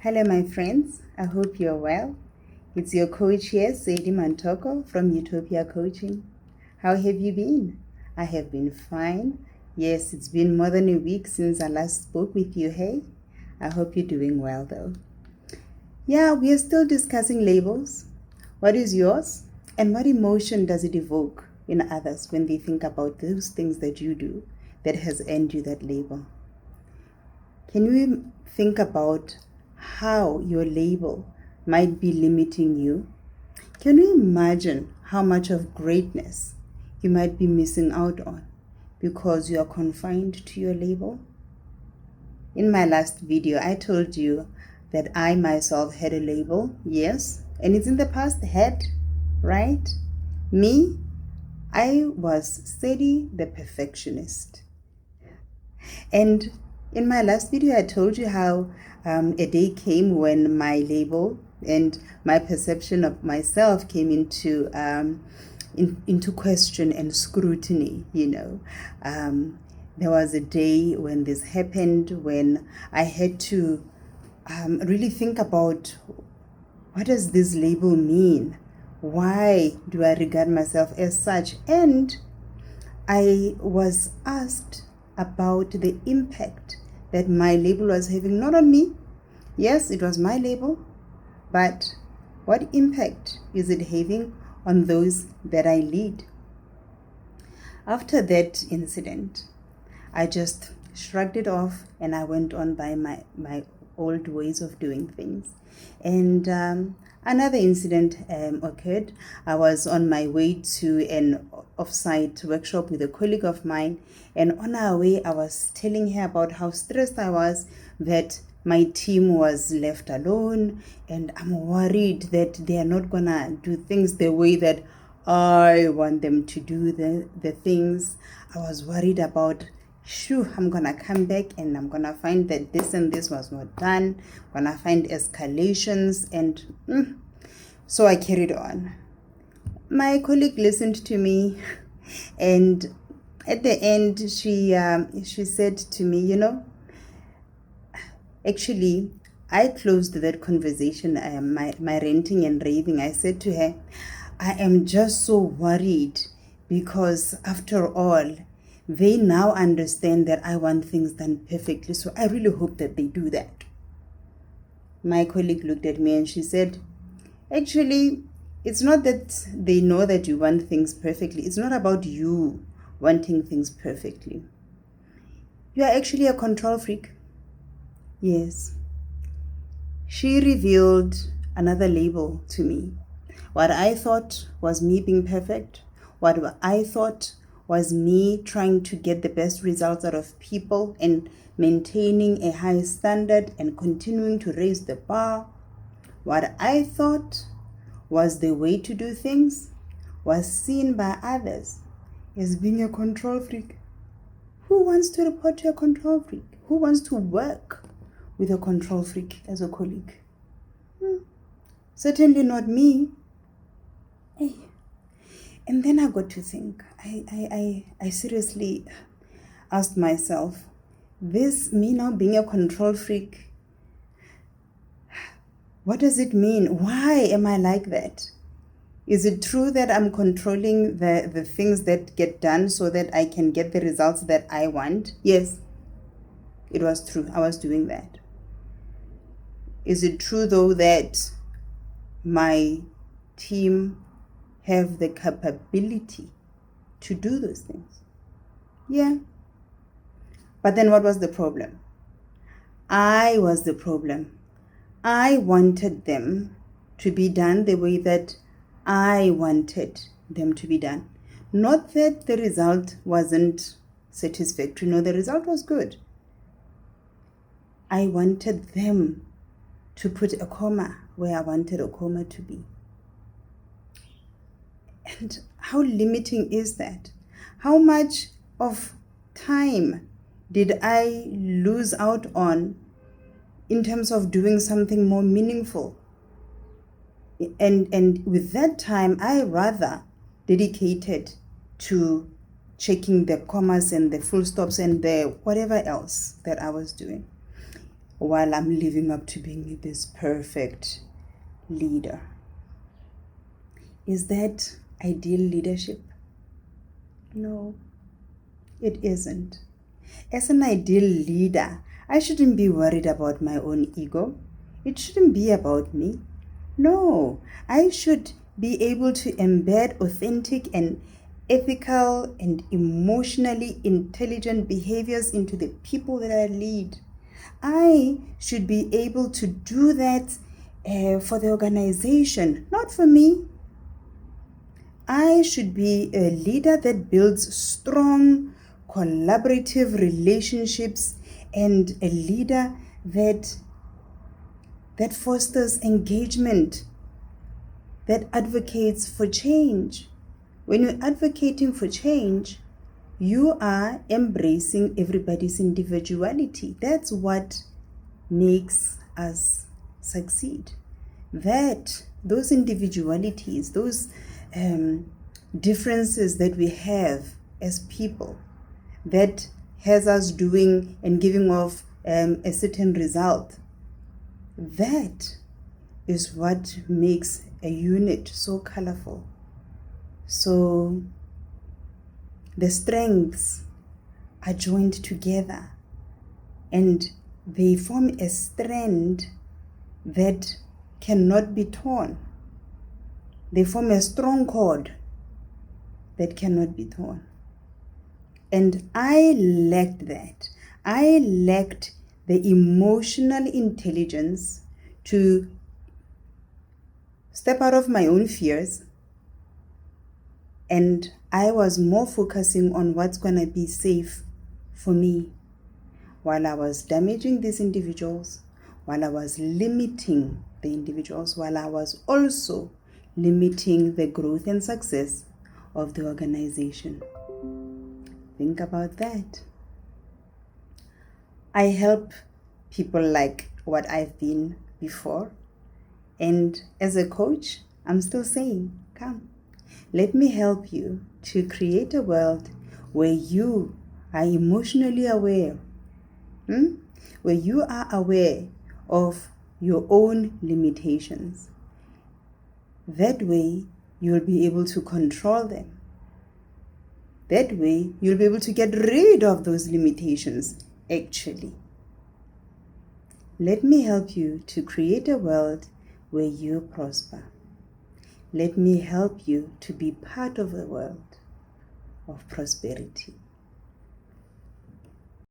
Hello, my friends. I hope you're well. It's your coach here, Sadie Mantoko from Utopia Coaching. How have you been? I have been fine. Yes, it's been more than a week since I last spoke with you, hey? I hope you're doing well, though. Yeah, we are still discussing labels. What is yours? And what emotion does it evoke in others when they think about those things that you do that has earned you that label? Can we think about how your label might be limiting you? Can you imagine how much of greatness you might be missing out on because you are confined to your label? In my last video, I told you that I myself had a label, yes, and it's in the past had, right? Me, I was Sadie the perfectionist. And in my last video, I told you how a day came when my label and my perception of myself came into question and scrutiny. There was a day when this happened, when I had to really think about, what does this label mean? Why do I regard myself as such? And I was asked about the impact that my label was having, not on me. Yes, it was my label, but what impact is it having on those that I lead? After that incident, I just shrugged it off and I went on by my old ways of doing things. And another incident occurred. I was on my way to an off-site workshop with a colleague of mine, and on our way I was telling her about how stressed I was that my team was left alone, and I'm worried that they are not gonna do things the way that I want them to do the things. I was worried about, I'm gonna come back and I'm gonna find that this and this was not done. I'm gonna find escalations, and so I carried on. My colleague listened to me, and at the end she said to me, actually, I closed that conversation, my ranting and raving. I said to her, I am just so worried because after all, they now understand that I want things done perfectly. So I really hope that they do that. My colleague looked at me and she said, actually, it's not that they know that you want things perfectly. It's not about you wanting things perfectly. You are actually a control freak. Yes. She revealed another label to me. What I thought was me being perfect, what I thought was me trying to get the best results out of people and maintaining a high standard and continuing to raise the bar. What I thought was the way to do things was seen by others as being a control freak. Who wants to report to a control freak? Who wants to work with a control freak as a colleague? Certainly not me. Hey. And then I got to think. I seriously asked myself, this me now being a control freak, what does it mean? Why am I like that? Is it true that I'm controlling the things that get done so that I can get the results that I want? Yes, it was true. I was doing that. Is it true, though, that my team have the capability to do those things? Yeah. But then what was the problem? I was the problem. I wanted them to be done the way that I wanted them to be done. Not that the result wasn't satisfactory. No, the result was good. I wanted them to put a comma where I wanted a comma to be. And how limiting is that? How much of time did I lose out on in terms of doing something more meaningful? And with that time, I rather dedicated to checking the commas and the full stops and the whatever else that I was doing. while I'm living up to being this perfect leader. Is that ideal leadership? No, it isn't. As an ideal leader, I shouldn't be worried about my own ego. It shouldn't be about me. No, I should be able to embed authentic and ethical and emotionally intelligent behaviors into the people that I lead. I should be able to do that for the organization, not for me. I should be a leader that builds strong, collaborative relationships and a leader that fosters engagement, that advocates for change. When you're advocating for change, you are embracing everybody's individuality. That's what makes us succeed. Those individualities, those differences that we have as people, that has us doing and giving off a certain result, that is what makes a unit so colorful. So the strengths are joined together and they form a strand that cannot be torn. They form a strong cord that cannot be torn. And I lacked that. I lacked the emotional intelligence to step out of my own fears, and I was more focusing on what's going to be safe for me, while I was damaging these individuals, while I was limiting the individuals, while I was also limiting the growth and success of the organization. Think about that. I help people like what I've been before. And as a coach, I'm still saying, come, let me help you to create a world where you are emotionally aware, where you are aware of your own limitations. That way, you'll be able to control them. That way, you'll be able to get rid of those limitations, actually. Let me help you to create a world where you prosper. Let me help you to be part of a world of prosperity.